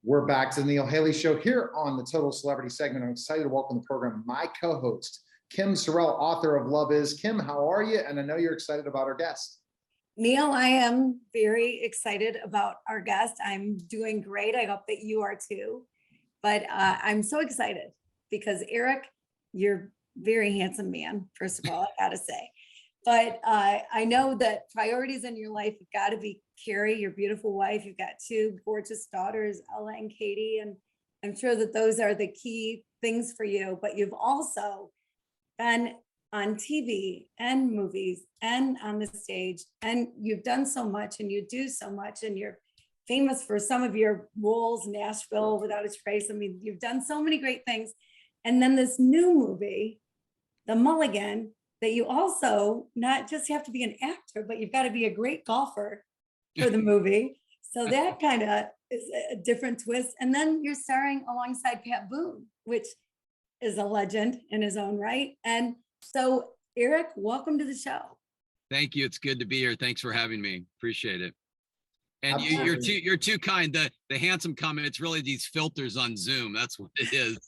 We're back to the Neil Haley Show here on the Total Celebrity segment. I'm excited to welcome to the program my co-host, Kim Sorrell, author of Love Is. Kim, how are you? And I know you're excited about our guest. Neil, I am very excited about our guest. I'm doing great. I hope that you are too. But I'm so excited because Eric, you're a very handsome man, first of all, I gotta say. But I know that priorities in your life have got to be Carrie, your beautiful wife. You've got two gorgeous daughters, Ella and Katie, and I'm sure that those are the key things for you. But you've also been on TV and movies and on the stage, and you've done so much and you do so much, and you're famous for some of your roles, Nashville, Without a Trace. I mean, you've done so many great things. And then this new movie, The Mulligan, that you also not just have to be an actor, but you've got to be a great golfer for the movie. So that kind of is a different twist. And then you're starring alongside Pat Boone, which is a legend in his own right. And so, Eric, welcome to the show. Thank you. It's good to be here. Thanks for having me. Appreciate it. And you're too kind. The handsome comment, it's really these filters on Zoom. That's what it is.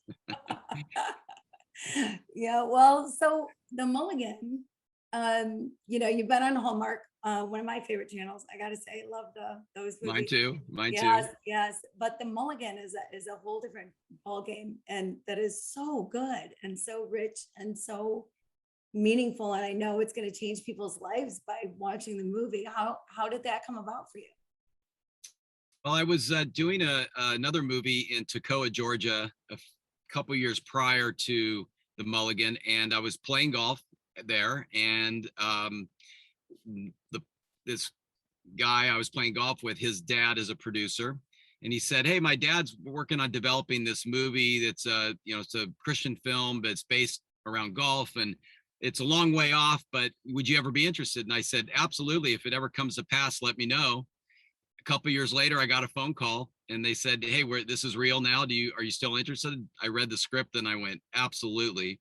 Yeah, well, so The Mulligan, you've been on Hallmark, one of my favorite channels. I gotta say, I love those movies. Mine too. Yes. But The Mulligan is a whole different ball game, and that is so good and so rich and so meaningful. And I know it's going to change people's lives by watching the movie. How did that come about for you? Well, I was doing another movie in Toccoa, Georgia, a couple years prior to The Mulligan, and I was playing golf there, and this guy I was playing golf with, his dad is a producer, and he said, "Hey, my dad's working on developing this movie that's it's a Christian film, but it's based around golf, and it's a long way off, but would you ever be interested?" And I said, "Absolutely. If it ever comes to pass, let me know." A couple years later, I got a phone call and they said, "Hey, this is real now. Are you still interested?" I read the script and I went, "Absolutely."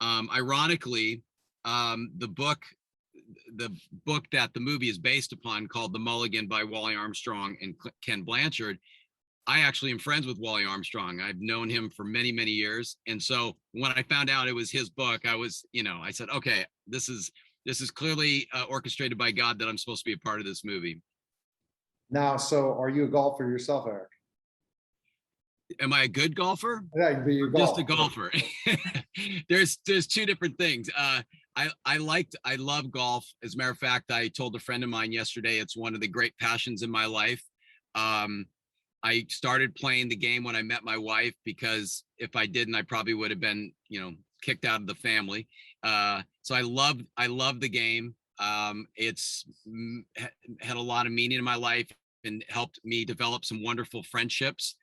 Ironically, the book that the movie is based upon, called The Mulligan by Wally Armstrong and Ken Blanchard, I actually am friends with Wally Armstrong. I've known him for many, many years. And so when I found out it was his book, I said, okay, this is clearly orchestrated by God that I'm supposed to be a part of this movie. Now, so are you a golfer yourself, Eric? Am I a good golfer? Yeah, but you're just a golfer. There's two different things. I love golf. As a matter of fact, I told a friend of mine yesterday, it's one of the great passions in my life. I started playing the game when I met my wife, because if I didn't, I probably would have been, kicked out of the family. So I love the game. It's had a lot of meaning in my life and helped me develop some wonderful friendships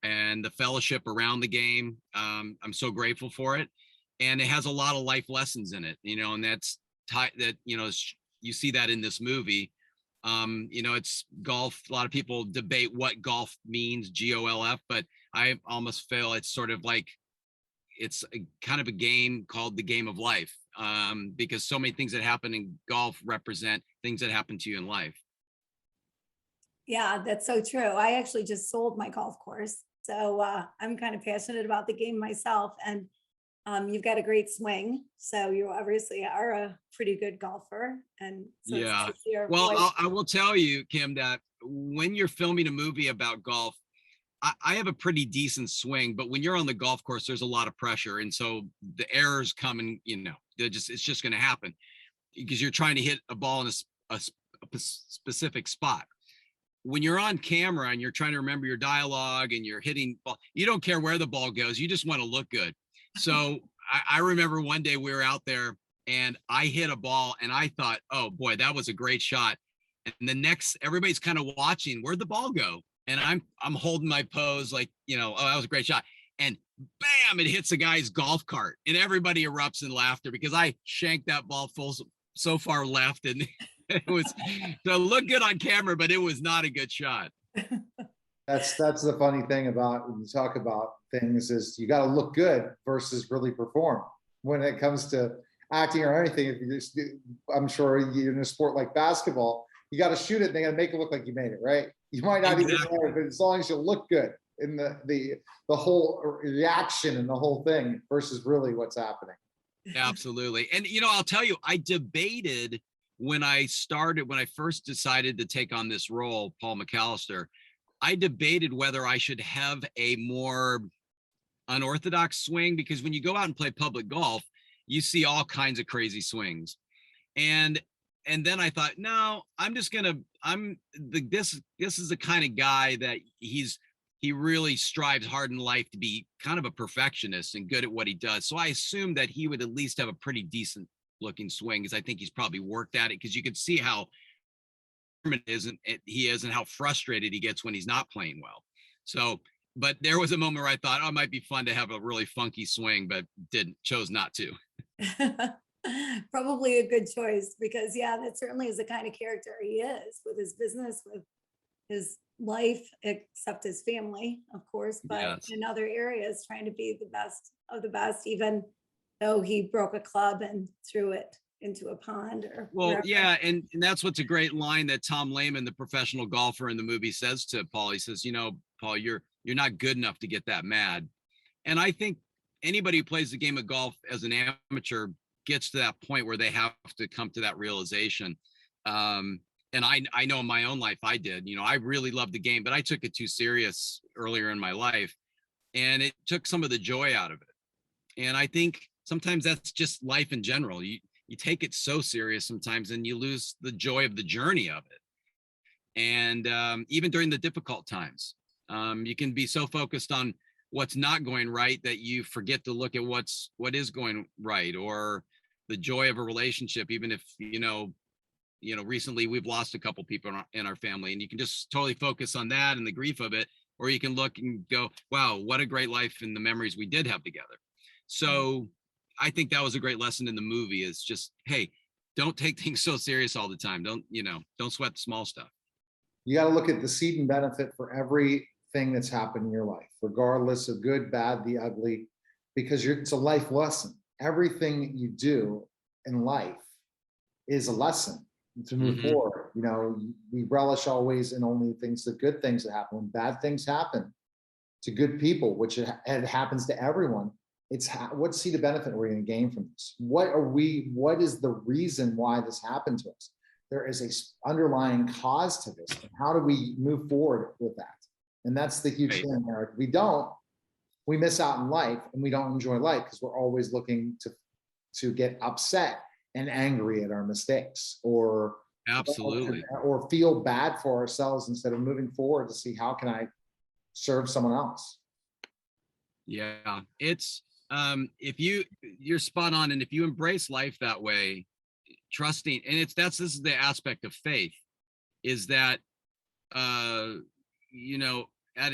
and the fellowship around the game. I'm so grateful for it. And it has a lot of life lessons in it, and that's you see that in this movie. It's golf. A lot of people debate what golf means, GOLF, but I almost feel it's sort of like it's kind of a game called the game of life, because so many things that happen in golf represent things that happen to you in life. Yeah, that's so true. I actually just sold my golf course, so I'm kind of passionate about the game myself. And you've got a great swing, so you obviously are a pretty good golfer. And so yeah, well, I will tell you, Kim, that when you're filming a movie about golf, I have a pretty decent swing, but when you're on the golf course, there's a lot of pressure, and so the errors come, and it's just going to happen because you're trying to hit a ball in a specific spot. When you're on camera and you're trying to remember your dialogue and you're hitting ball, you don't care where the ball goes. You just want to look good. So I remember one day we were out there and I hit a ball and I thought, oh boy, that was a great shot. And everybody's kind of watching, where'd the ball go? And I'm holding my pose like, oh, that was a great shot. And bam, it hits a guy's golf cart and everybody erupts in laughter because I shanked that ball so far left, and it was to look good on camera, but it was not a good shot. That's the funny thing about when you talk about things, is you got to look good versus really perform. When it comes to acting or anything, I'm sure you're in a sport like basketball, you got to shoot it and they got to make it look like you made it, right? You might not even know it, but as long as you look good, in the whole reaction and the whole thing versus really what's happening. Absolutely. And, I'll tell you, I debated when I first decided to take on this role, Paul McAllister, I debated whether I should have a more unorthodox swing, because when you go out and play public golf, you see all kinds of crazy swings. And then I thought, no, this is the kind of guy that he really strives hard in life to be kind of a perfectionist and good at what he does. So I assumed that he would at least have a pretty decent looking swing, because I think he's probably worked at it, because you could see how he is and how frustrated he gets when he's not playing well. So, but there was a moment where I thought, oh, it might be fun to have a really funky swing, but chose not to. Probably a good choice, because that certainly is the kind of character he is, with his business, with his life, except his family, of course, but Yes. in other areas, trying to be the best of the best, even though he broke a club and threw it into a pond or wherever. Yeah, and that's what's a great line that Tom Lehman, the professional golfer in the movie, says to Paul. He says, Paul, you're not good enough to get that mad. And I think anybody who plays the game of golf as an amateur gets to that point where they have to come to that realization. And I know in my own life I did. I really loved the game, but I took it too serious earlier in my life, and it took some of the joy out of it. And I think sometimes that's just life in general. You take it so serious sometimes, and you lose the joy of the journey of it. And even during the difficult times, you can be so focused on what's not going right that you forget to look at what is going right, or the joy of a relationship. Even if recently we've lost a couple people in our family, and you can just totally focus on that and the grief of it, or you can look and go, wow, what a great life and the memories we did have together. So I think that was a great lesson in the movie, is just, hey, don't take things so serious all the time. Don't sweat the small stuff. You got to look at the seed and benefit for everything that's happened in your life, regardless of good, bad, the ugly, because it's a life lesson. Everything you do in life is a lesson to move forward. We relish always in only the good things that happen. When bad things happen to good people, which it happens to everyone, what's the benefit we're going to gain from this? What is the reason why this happened to us? There is a underlying cause to this. And how do we move forward with that? And that's the huge thing, Eric. We miss out in life, and we don't enjoy life because we're always looking to get upset and angry at our mistakes, or absolutely, or feel bad for ourselves instead of moving forward to see how can I serve someone else. Yeah, it's you're spot on, and if you embrace life that way, trusting, and this is the aspect of faith, is that at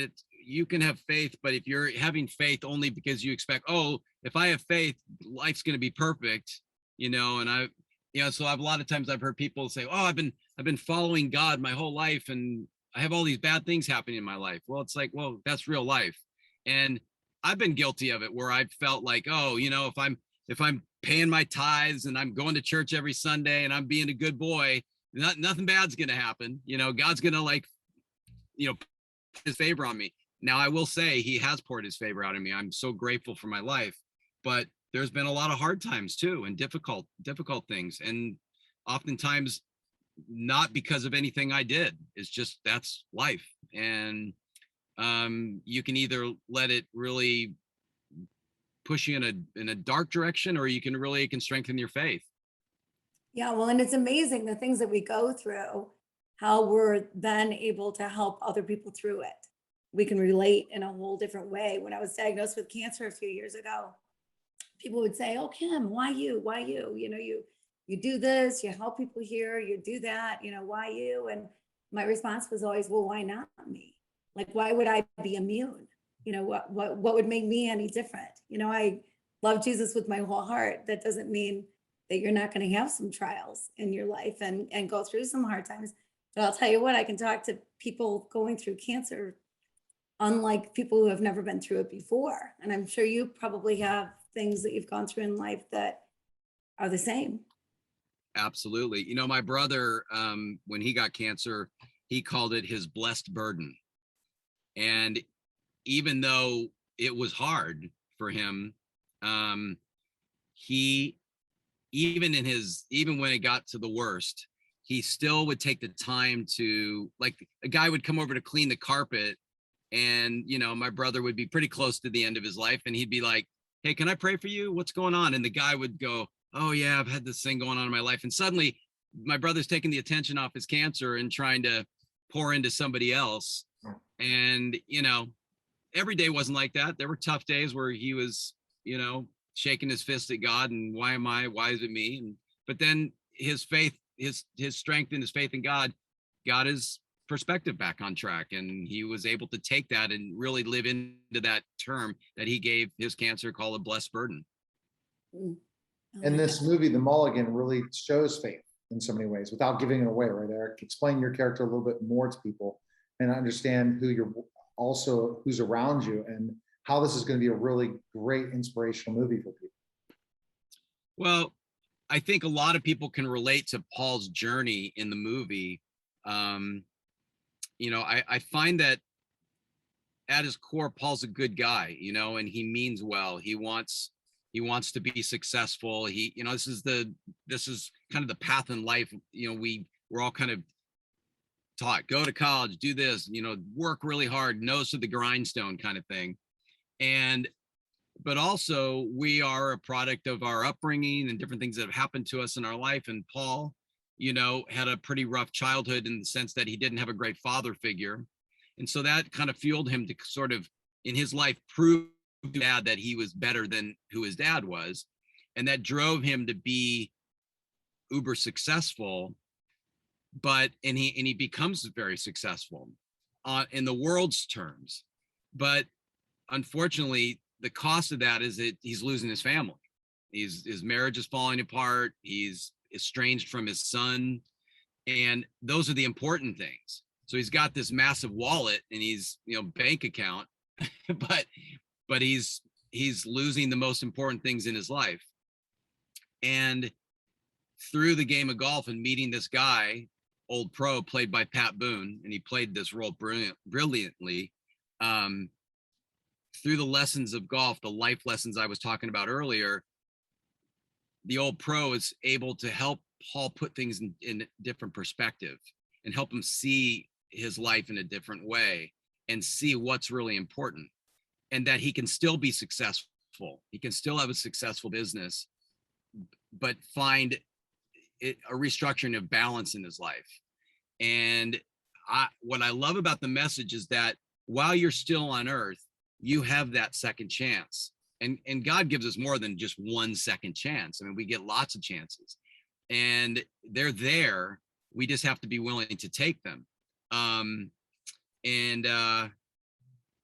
it, you can have faith, but if you're having faith only because you expect, oh, if I have faith, life's going to be perfect, and so a lot of times I've heard people say, oh, I've been following God my whole life, and I have all these bad things happening in my life. Well, it's like, well, that's real life. And I've been guilty of it, where I felt like, oh, if I'm paying my tithes and I'm going to church every Sunday and I'm being a good boy, nothing bad's going to happen. God's going to put his favor on me. Now, I will say he has poured his favor out on me. I'm so grateful for my life, but there's been a lot of hard times too, and difficult things. And oftentimes not because of anything I did. It's just, that's life. And you can either let it really push you in a dark direction, or it can strengthen your faith. Yeah, well, and it's amazing the things that we go through, how we're then able to help other people through it. We can relate in a whole different way. When I was diagnosed with cancer a few years ago, people would say, oh, Kim, why you? Why you? You do this, you help people here, you do that, why you? And my response was always, well, why not me? Like, why would I be immune? What would make me any different? I love Jesus with my whole heart. That doesn't mean that you're not going to have some trials in your life and go through some hard times. But I'll tell you what, I can talk to people going through cancer, unlike people who have never been through it before. And I'm sure you probably have things that you've gone through in life that are the same. Absolutely. My brother, when he got cancer, he called it his blessed burden. And even though it was hard for him, he, even when it got to the worst, he still would take the time to, like, a guy would come over to clean the carpet, and my brother would be pretty close to the end of his life, and he'd be like, hey, can I pray for you? What's going on? And the guy would go, oh yeah, I've had this thing going on in my life. And suddenly my brother's taking the attention off his cancer and trying to pour into somebody else. And every day wasn't like that. There were tough days where he was shaking his fist at God, and why is it me? But then his faith, his strength and his faith in God got his perspective back on track, and he was able to take that and really live into that term that he gave his cancer, called a blessed burden. And this movie, The Mulligan, really shows faith in so many ways without giving it away, right, Eric? Explain your character a little bit more to people and understand who's around you, and how this is going to be a really great inspirational movie for people. Well, I think a lot of people can relate to Paul's journey in the movie. I find that at his core, Paul's a good guy, and he means well. He wants to be successful. This is kind of the path in life. We're all kind of taught, go to college, do this, work really hard, nose to the grindstone kind of thing. But also we are a product of our upbringing and different things that have happened to us in our life. And Paul, had a pretty rough childhood in the sense that he didn't have a great father figure. And so that kind of fueled him to sort of, in his life, prove to dad that he was better than who his dad was. And that drove him to be uber successful. And he becomes very successful in the world's terms. But unfortunately, the cost of that is that he's losing his family. His marriage is falling apart. He's estranged from his son. And those are the important things. So he's got this massive wallet and he's, bank account, but he's losing the most important things in his life. And through the game of golf and meeting this guy, old pro, played by Pat Boone, and he played this role brilliantly. Through the lessons of golf, the life lessons I was talking about earlier, the old pro is able to help Paul put things in a different perspective and help him see his life in a different way and see what's really important, and that he can still be successful. He can still have a successful business, but find a restructuring of balance in his life. And what I love about the message is that while you're still on earth, you have that second chance. And God gives us more than just one second chance. I mean, we get lots of chances, and they're there. We just have to be willing to take them, and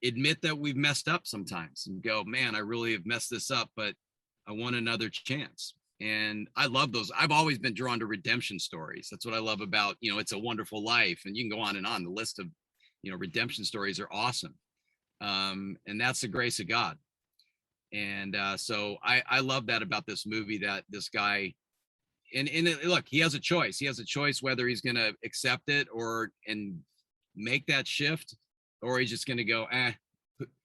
admit that we've messed up sometimes, and go, man, I really have messed this up, but I want another chance. And I love those. I've always been drawn to redemption stories. That's what I love about, It's a Wonderful Life. And you can go on and on. The list of, redemption stories are awesome. And that's the grace of God. And so I love that about this movie, that this guy, and look, he has a choice. He has a choice whether he's going to accept it and make that shift, or he's just going to go,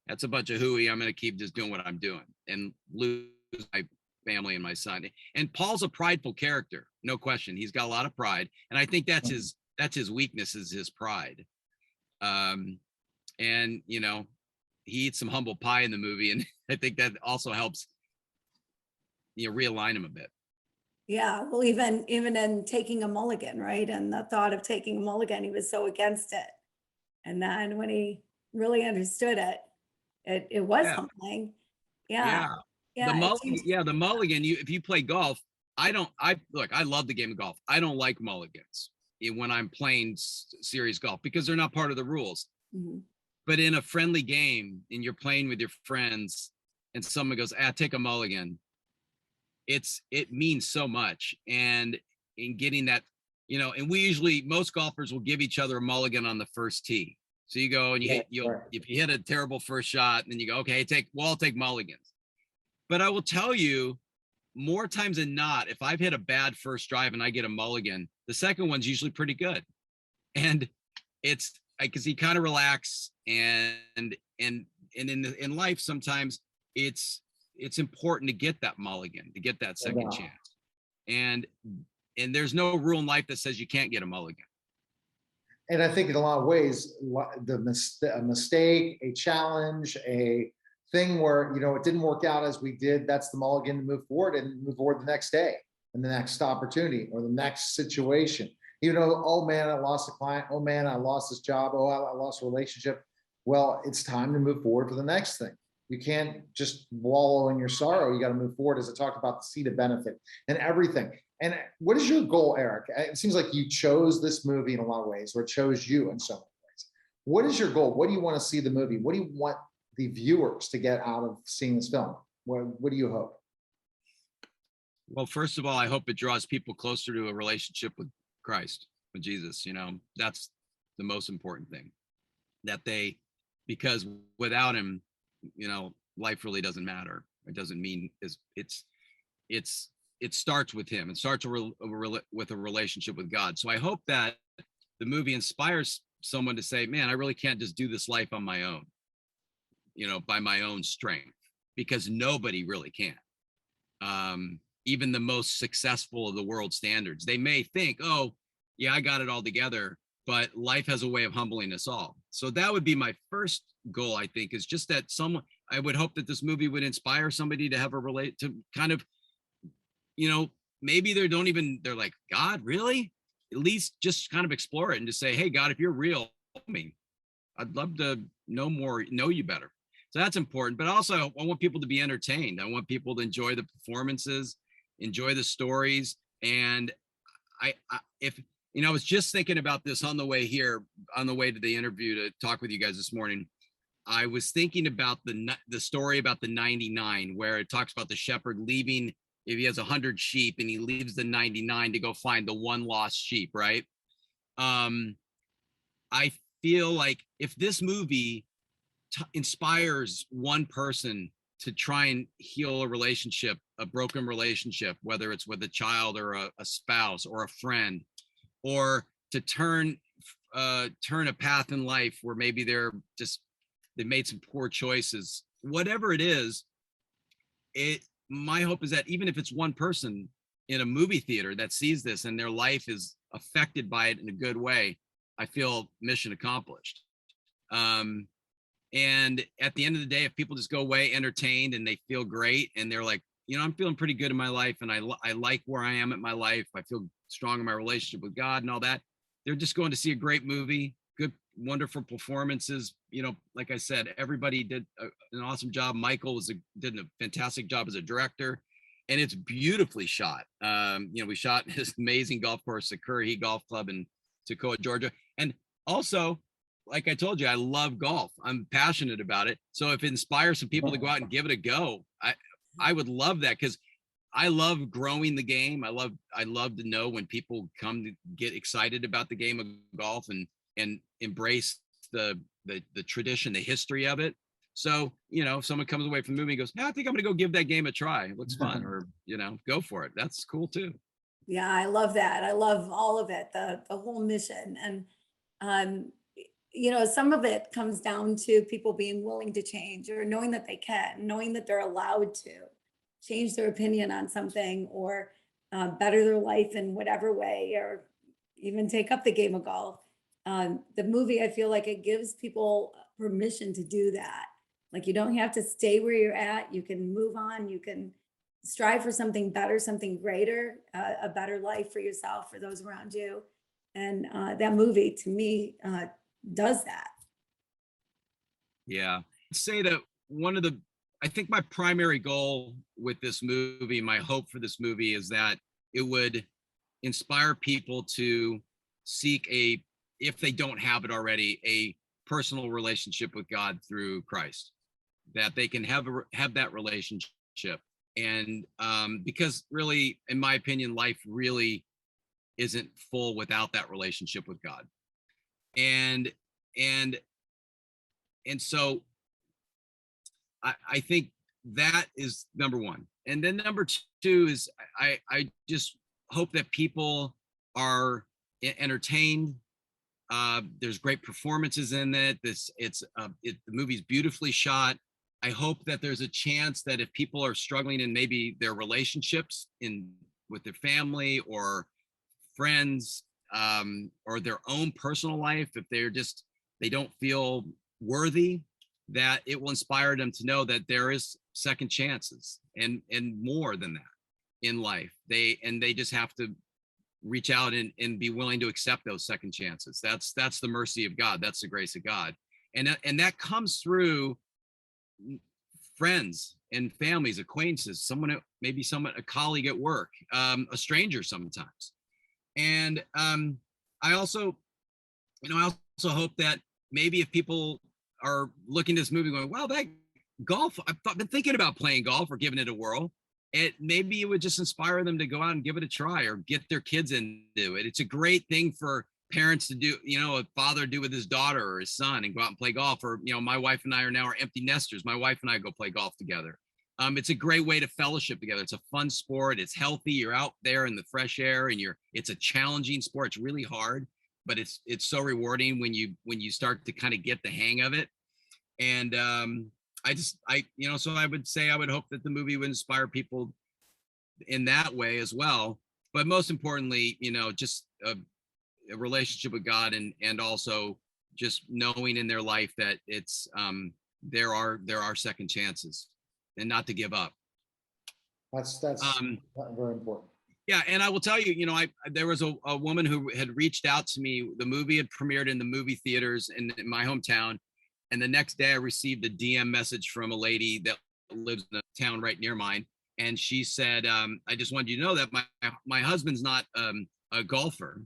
that's a bunch of hooey. I'm going to keep just doing what I'm doing and lose my family and my son. And Paul's a prideful character, no question. He's got a lot of pride, and I think that's his weakness, is his pride. And he eats some humble pie in the movie, and I think that also helps realign him a bit. Yeah, well, even in taking a mulligan, right? And the thought of taking a mulligan, he was so against it. And then when he really understood it was humbling. Yeah. The mulligan, if you play golf, I love the game of golf. I don't like mulligans when I'm playing serious golf, because they're not part of the rules. Mm-hmm. But in a friendly game, and you're playing with your friends, and someone goes, take a mulligan, it means so much. And in getting that, and most golfers will give each other a mulligan on the first tee. So you go and if you hit a terrible first shot, and then you go, okay, I'll take mulligans. But I will tell you, more times than not, if I've hit a bad first drive and I get a mulligan, the second one's usually pretty good. And it's because you kind of relax and in life, sometimes it's important to get that mulligan, to get that second chance. And there's no rule in life that says you can't get a mulligan. And I think in a lot of ways, a mistake, a challenge, a thing where, you know, it didn't work out as we did, that's the mulligan to move forward and move forward the next day and the next opportunity or the next situation. You know, oh man, I lost a client. Oh man, I lost this job. Oh, I lost a relationship. Well, it's time to move forward to the next thing. You can't just wallow in your sorrow. You got to move forward, as I talked about, the seed of benefit and everything. And what is your goal, Eric? It seems like you chose this movie in a lot of ways, or it chose you in so many ways. What is your goal? What do you want to see the movie? What do you want the viewers to get out of seeing this film? What do you hope? Well, first of all, I hope it draws people closer to a relationship with Christ, with Jesus. You know, that's the most important thing. Because without him, you know, life really doesn't matter. It doesn't mean it starts with him. It starts with a relationship with God. So I hope that the movie inspires someone to say, man, I really can't just do this life on my own, you know, by my own strength, because nobody really can. Even the most successful of the world standards, they may think, oh yeah, I got it all together, but life has a way of humbling us all. So that would be my first goal, I think, is just that I would hope that this movie would inspire somebody to have to kind of, you know, maybe they're like, God, really? At least just kind of explore it and just say, hey, God, if you're real, tell me. I'd love to know you better. So that's important. But also, I want people to be entertained. I want people to enjoy the performances, enjoy the stories. And I was just thinking about this on the way to the interview to talk with you guys this morning. I was thinking about the story about the 99, where it talks about the shepherd leaving. If he has 100 sheep and he leaves the 99 to go find the one lost sheep, right? I feel like if this movie inspires one person to try and heal a broken relationship, whether it's with a child or a spouse or a friend, or to turn a path in life where maybe they made some poor choices, whatever it is, my hope is that even if it's one person in a movie theater that sees this and their life is affected by it in a good way, I feel mission accomplished. And at the end of the day, if people just go away entertained and they feel great and they're like, you know, I'm feeling pretty good in my life and I like where I am at my life, I feel strong in my relationship with God and all that, they're just going to see a great movie, good, wonderful performances. You know, like I said, everybody did an awesome job. Michael did a fantastic job as a director, and it's beautifully shot. You know, we shot this amazing golf course at Currahee Golf Club in Toccoa, Georgia. And also, like I told you, I love golf. I'm passionate about it. So if it inspires some people to go out and give it a go, I would love that, because I love growing the game. I love to know when people come to get excited about the game of golf and embrace the tradition, the history of it. So, you know, if someone comes away from the movie and goes, yeah, I think I'm gonna go give that game a try. It looks fun, or, you know, go for it. That's cool too. Yeah, I love that. I love all of it, the whole mission. And you know, some of it comes down to people being willing to change, or knowing that they can, knowing that they're allowed to change their opinion on something, or better their life in whatever way, or even take up the game of golf. The movie, I feel like it gives people permission to do that. Like, you don't have to stay where you're at. You can move on. You can strive for something better, something greater, a better life for yourself, for those around you. And that movie, to me, does that. Yeah. I'd say that I think my primary goal with this movie, my hope for this movie, is that it would inspire people to seek if they don't have it already, a personal relationship with God through Christ, that they can have that relationship. And because really, in my opinion, life really isn't full without that relationship with God. And so I think that is number one. And then number two is I just hope that people are entertained, There's great performances in it. The movie's beautifully shot. I hope that there's a chance that if people are struggling in maybe their relationships with their family or friends, or their own personal life, if they don't feel worthy, that it will inspire them to know that there is second chances and more than that in life. They just have to reach out and be willing to accept those second chances. That's the mercy of God. That's the grace of God. And that comes through friends and families, acquaintances, a colleague at work, a stranger sometimes. And I also hope that maybe if people are looking at this movie going, wow, that golf, I've been thinking about playing golf or giving it a whirl. Maybe it would just inspire them to go out and give it a try or get their kids into it. It's a great thing for parents to do, a father do with his daughter or his son and go out and play golf. Or, my wife and I are empty nesters. My wife and I go play golf together. It's a great way to fellowship together. It's a fun sport. It's healthy. You're out there in the fresh air and it's a challenging sport. It's really hard, but it's so rewarding when you start to kind of get the hang of it. And so I would say, I would hope that the movie would inspire people in that way as well. But most importantly, just a relationship with God and also just knowing in their life that it's there are second chances and not to give up. That's very important. Yeah, and I will tell you, there was a woman who had reached out to me. The movie had premiered in the movie theaters in my hometown, and the next day I received a DM message from a lady that lives in a town right near mine, and she said, "I just wanted you to know that my husband's not a golfer,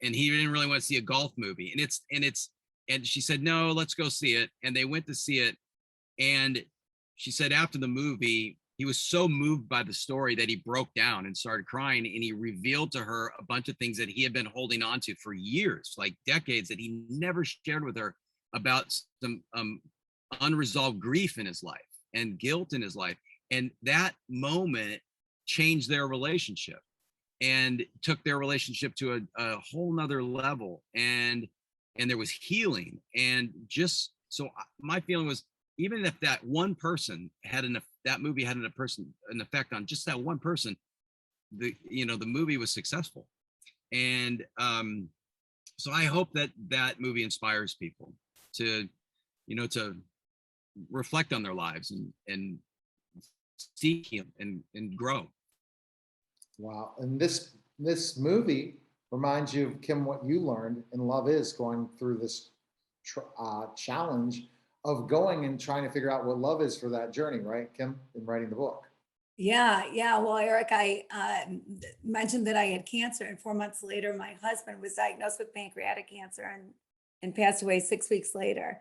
and he didn't really want to see a golf movie, and she said, no, let's go see it, and they went to see it, and she said after the movie, he was so moved by the story that he broke down and started crying, and he revealed to her a bunch of things that he had been holding on to for years, like decades, that he never shared with her about some unresolved grief in his life and guilt in his life. And that moment changed their relationship and took their relationship to a whole nother level. And there was healing. And just so my feeling was, even if that one person that movie had an effect on just that one person, the movie was successful. And so I hope that movie inspires people to reflect on their lives and seek and grow. Wow. And this movie reminds you of, Kim, what you learned in Love Is, going through this challenge of going and trying to figure out what love is for that journey, right, Kim, in writing the book? Yeah. Well, Eric, I mentioned that I had cancer, and 4 months later, my husband was diagnosed with pancreatic cancer and passed away 6 weeks later.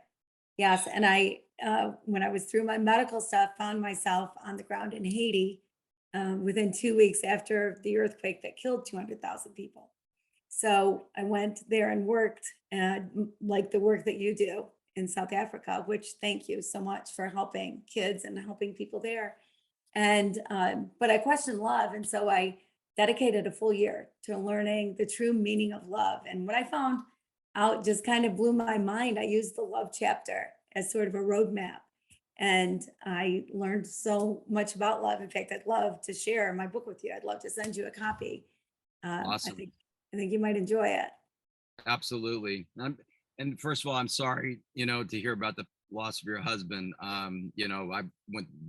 Yes. And I, when I was through my medical stuff, found myself on the ground in Haiti within 2 weeks after the earthquake that killed 200,000 people. So I went there and worked like the work that you do in South Africa, which thank you so much for helping kids and helping people there. And, but I questioned love. And so I dedicated a full year to learning the true meaning of love. And what I found out just kind of blew my mind. I used the love chapter as sort of a roadmap. And I learned so much about love. In fact, I'd love to share my book with you. I'd love to send you a copy. Awesome. I think you might enjoy it. Absolutely. And first of all, I'm sorry, to hear about the loss of your husband. I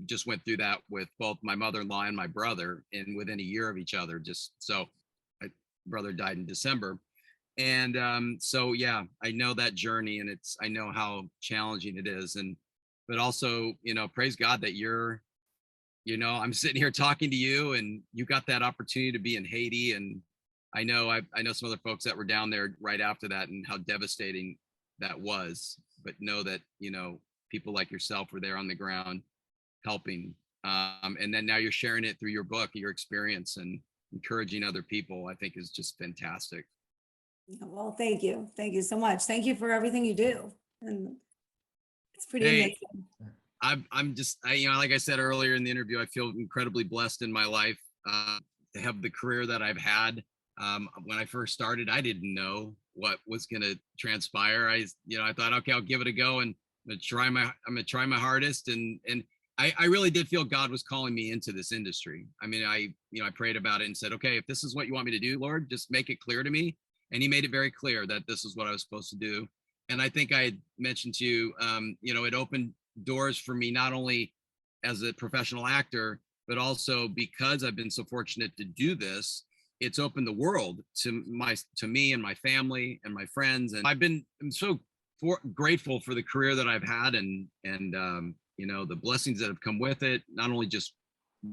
just went through that with both my mother-in-law and my brother, and within a year of each other. Just so, my brother died in December, and so yeah, I know that journey, and I know how challenging it is, but also, praise God that I'm sitting here talking to you, and you got that opportunity to be in Haiti, and I know some other folks that were down there right after that, and how devastating that was. But know that, people like yourself were there on the ground helping. And then now you're sharing it through your book, your experience, and encouraging other people, I think is just fantastic. Well, thank you. Thank you so much. Thank you for everything you do. And it's pretty amazing. I'm just, like I said earlier in the interview, I feel incredibly blessed in my life to have the career that I've had. When I first started, I didn't know what was going to transpire. I thought, okay, I'll give it a go, and I'm gonna try my hardest. And I really did feel God was calling me into this industry. I mean, I prayed about it and said, okay, if this is what you want me to do, Lord, just make it clear to me. And he made it very clear that this is what I was supposed to do. And I think I had mentioned to you, it opened doors for me, not only as a professional actor, but also because I've been so fortunate to do this. It's opened the world to me and my family and my friends. And I'm so grateful for the career that I've had, and the blessings that have come with it. Not only just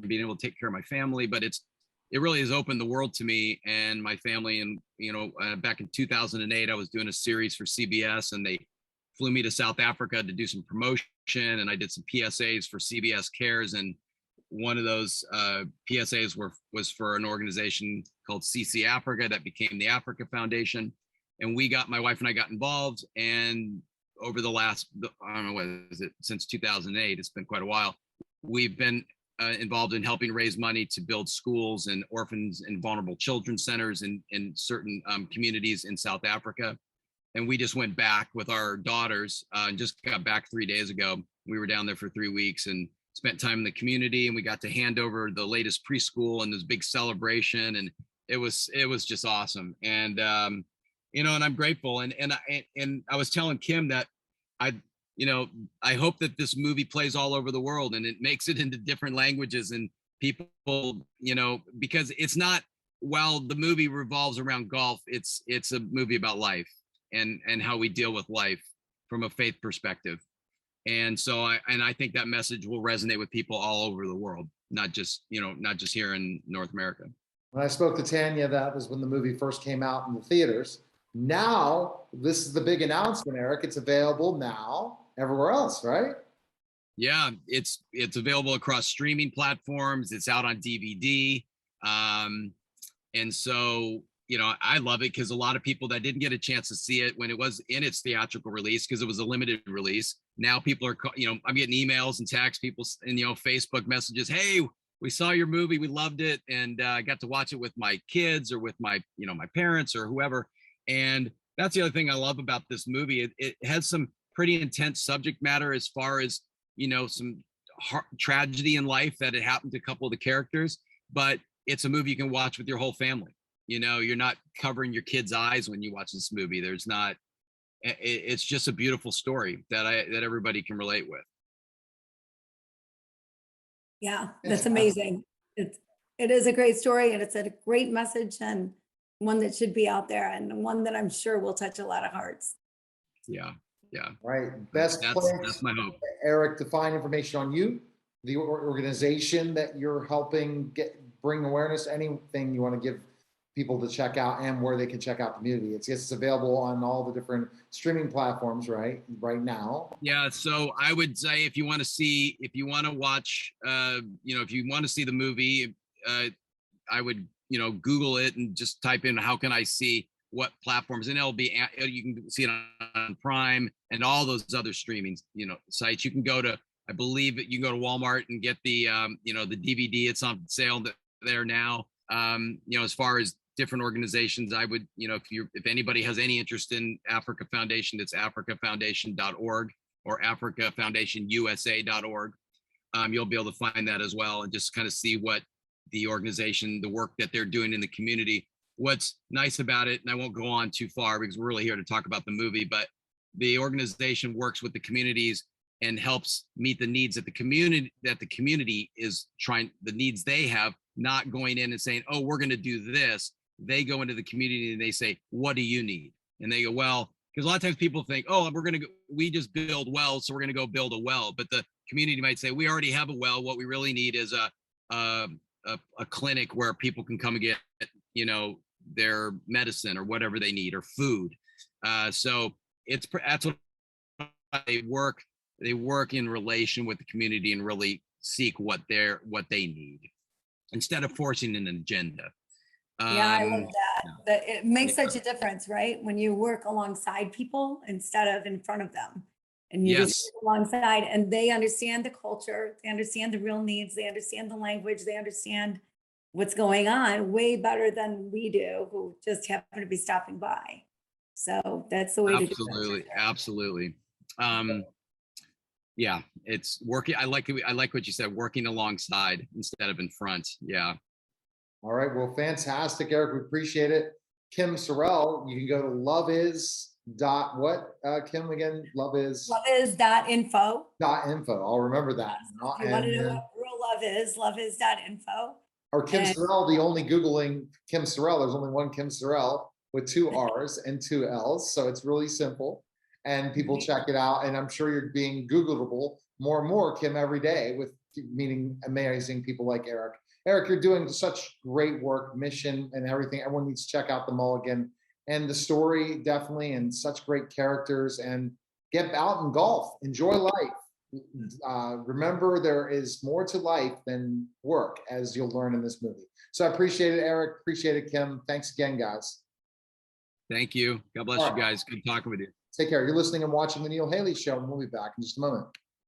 being able to take care of my family, but it really has opened the world to me and my family. And back in 2008, I was doing a series for CBS, and they flew me to South Africa to do some promotion, and I did some PSAs for CBS Cares. And one of those PSAs was for an organization called CC Africa that became the Africa Foundation. And my wife and I got involved. And over the last, I don't know, what is it, since 2008, it's been quite a while, we've been involved in helping raise money to build schools and orphans and vulnerable children centers in certain communities in South Africa. And we just went back with our daughters and just got back 3 days ago. We were down there for 3 weeks and spent time in the community, and we got to hand over the latest preschool and this big celebration. And it was just awesome. And, and I'm grateful. And I was telling Kim that I hope that this movie plays all over the world and it makes it into different languages, and people, because it's not, while the movie revolves around golf, it's a movie about life and how we deal with life from a faith perspective. And so I think that message will resonate with people all over the world, not just here in North America. When I spoke to Tanya, that was when the movie first came out in the theaters. Now, this is the big announcement, Eric. It's available now everywhere else, right? Yeah, it's available across streaming platforms. It's out on DVD. And so, I love it because a lot of people that didn't get a chance to see it when it was in its theatrical release, because it was a limited release. Now people are, I'm getting emails and texts, people and, Facebook messages. Hey, we saw your movie. We loved it. And I got to watch it with my kids or with my, my parents or whoever. And that's the other thing I love about this movie. It has some pretty intense subject matter as far as, some tragedy in life that had happened to a couple of the characters, but it's a movie you can watch with your whole family. You're not covering your kids' eyes when you watch this movie. It's just a beautiful story that everybody can relate with. Yeah, that's amazing. It is a great story, and it's a great message, and one that should be out there, and one that I'm sure will touch a lot of hearts. Yeah. Right. That's my hope. Eric, to find information on you, the organization that you're helping bring awareness, anything you want to give people to check out, and where they can check out the movie. It's available on all the different streaming platforms right now. Yeah, so I would say if you want to see the movie, I would Google it and just type in how can I see what platforms, and you can see it on Prime and all those other streaming sites. You can go to, I believe you can go to Walmart and get the the DVD. It's on sale there now. As far as different organizations, I would, if anybody has any interest in Africa Foundation, it's africafoundation.org or africafoundationusa.org. You'll be able to find that as well, and just kind of see what the organization, the work that they're doing in the community. What's nice about it, and I won't go on too far because we're really here to talk about the movie, but the organization works with the communities and helps meet the needs that the community is trying, the needs they have, not going in and saying, oh, we're going to do this. They go into the community and they say, what do you need? And they go, well, because a lot of times people think, oh, we just build wells, so we're going to go build a well. But the community might say, we already have a well. What we really need is a clinic where people can come and get, their medicine or whatever they need, or food. So that's what they work. They work in relation with the community and really seek what they need, instead of forcing an agenda. Yeah, I love that. It makes such a difference, right? When you work alongside people instead of in front of them, and you just work alongside, and they understand the culture, they understand the real needs, they understand the language, they understand what's going on way better than we do, who just happen to be stopping by. So that's the way to do it. Absolutely, absolutely. Yeah, it's working. I like what you said, working alongside instead of in front. Yeah. All right, well, fantastic, Eric. We appreciate it. Kim Sorrell, you can go to Kim again? Loveis.info. .info. I'll remember that. If you want to know what real love is .info. Or Kim And- Sorrell, the only Googling Kim Sorrell, there's only one Kim Sorrell with 2 R's and 2 L's. So it's really simple. And people check it out. And I'm sure you're being Googleable more and more, Kim, every day with meeting amazing people like Eric. Eric, you're doing such great work, mission and everything. Everyone needs to check out the Mulligan and the story, definitely, and such great characters. And get out and golf, enjoy life. Remember, there is more to life than work, as you'll learn in this movie. So I appreciate it, Eric. Appreciate it, Kim. Thanks again, guys. Thank you. God bless you guys. Good talking with you. Take care. You're listening and watching The Neil Haley Show, and we'll be back in just a moment.